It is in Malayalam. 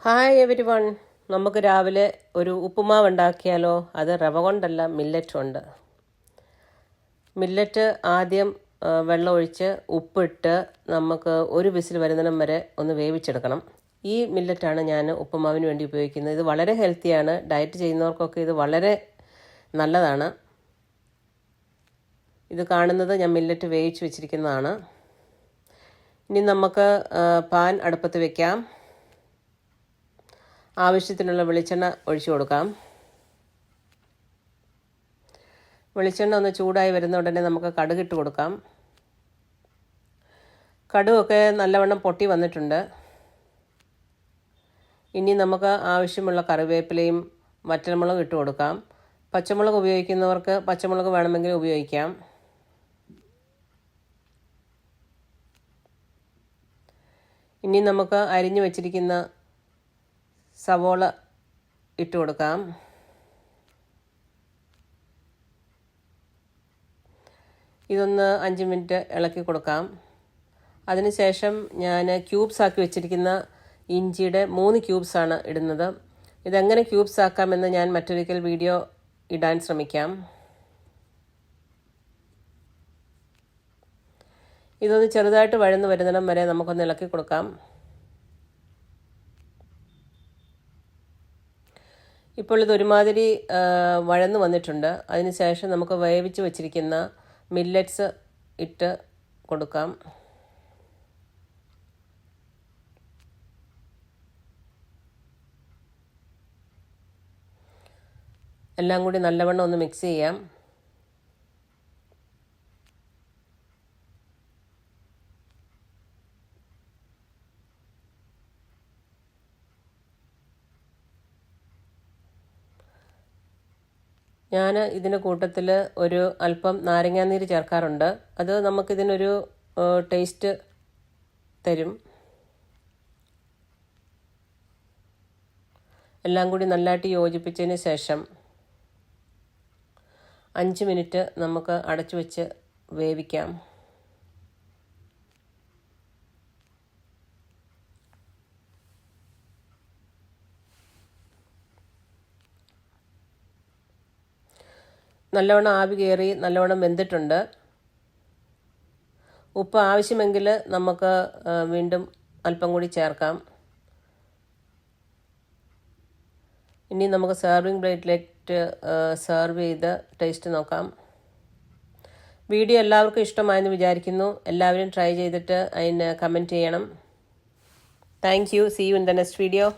Hi every one. നമുക്ക് രാവിലെ ഒരു ഉപ്പുമാവ് ഉണ്ടാക്കിയാലോ? അത് റവ കൊണ്ടല്ല, മില്ലറ്റ് കൊണ്ട്. മില്ലറ്റ് ആദ്യം വെള്ളം ഒഴിച്ച് ഉപ്പിട്ട് നമുക്ക് ഒരു വിസിൽ വരുന്നിടം വരെ ഒന്ന് വേവിച്ചെടുക്കണം. ഈ മില്ലറ്റാണ് ഞാൻ ഉപ്പുമാവിന് വേണ്ടി ഉപയോഗിക്കുന്നത്. ഇത് വളരെ ഹെൽത്തിയാണ്. ഡയറ്റ് ചെയ്യുന്നവർക്കൊക്കെ ഇത് വളരെ നല്ലതാണ്. ഇത് കാണുന്നത് ഞാൻ മില്ലറ്റ് വേവിച്ച് വെച്ചിരിക്കുന്നതാണ്. ഇനി നമുക്ക് പാൻ അടുപ്പത്ത് വെക്കാം. ആവശ്യത്തിനുള്ള വെളിച്ചെണ്ണ ഒഴിച്ചു കൊടുക്കാം. വെളിച്ചെണ്ണ ഒന്ന് ചൂടായി വരുന്ന ഉടനെ നമുക്ക് കടുകിട്ട് കൊടുക്കാം. കടുകൊക്കെ നല്ലവണ്ണം പൊട്ടി വന്നിട്ടുണ്ട്. ഇനി നമുക്ക് ആവശ്യമുള്ള കറിവേപ്പിലയും വറ്റൽമുളകും ഇട്ട് കൊടുക്കാം. പച്ചമുളക് ഉപയോഗിക്കുന്നവർക്ക് പച്ചമുളക് വേണമെങ്കിൽ ഉപയോഗിക്കാം. ഇനി നമുക്ക് അരിഞ്ഞു വച്ചിരിക്കുന്ന സവോള ഇട്ട് കൊടുക്കാം. ഇതൊന്ന് 5 മിനിറ്റ് ഇളക്കി കൊടുക്കാം. അതിനുശേഷം ഞാൻ ക്യൂബ്സ് ആക്കി വെച്ചിരിക്കുന്ന ഇഞ്ചിയുടെ 3 ക്യൂബ്സാണ് ഇടുന്നത്. ഇതെങ്ങനെ ക്യൂബ്സ് ആക്കാമെന്ന് ഞാൻ മറ്റൊരിക്കൽ വീഡിയോ ഇടാൻ ശ്രമിക്കാം. ഇതൊന്ന് ചെറുതായിട്ട് വഴന്ന് വരുന്നിടം വരെ നമുക്കൊന്ന് ഇളക്കി കൊടുക്കാം. ഇപ്പോൾ ഇതൊരുമാതിരി വഴന്ന് വന്നിട്ടുണ്ട്. അതിനുശേഷം നമുക്ക് വേവിച്ച് വച്ചിരിക്കുന്ന മില്ലറ്റ്സ് ഇട്ട് കൊടുക്കാം. എല്ലാം കൂടി നല്ലവണ്ണം ഒന്ന് മിക്സ് ചെയ്യാം. ഞാൻ ഇതിൻ്റെ കൂട്ടത്തിൽ ഒരു അല്പം നാരങ്ങാനീര് ചേർക്കാറുണ്ട്. അത് നമുക്കിതിനൊരു ടേസ്റ്റ് തരും. എല്ലാം കൂടി നല്ലതായിട്ട് യോജിപ്പിച്ചതിന് ശേഷം 5 മിനിറ്റ് നമുക്ക് അടച്ചു വെച്ച് വേവിക്കാം. നല്ലവണ്ണം ആവി കയറി നല്ലവണ്ണം വെന്തിട്ടുണ്ട്. ഉപ്പ് ആവശ്യമെങ്കിൽ നമുക്ക് വീണ്ടും അല്പം കൂടി ചേർക്കാം. ഇനി നമുക്ക് സെർവിങ് പ്ലേറ്റിലേക്ക് സെർവ് ചെയ്ത് ടേസ്റ്റ് നോക്കാം. വീഡിയോ എല്ലാവർക്കും ഇഷ്ടമായെന്ന് വിചാരിക്കുന്നു. എല്ലാവരും ട്രൈ ചെയ്തിട്ട് അതിന് കമൻറ്റ് ചെയ്യണം. Thank you. See you in the next video.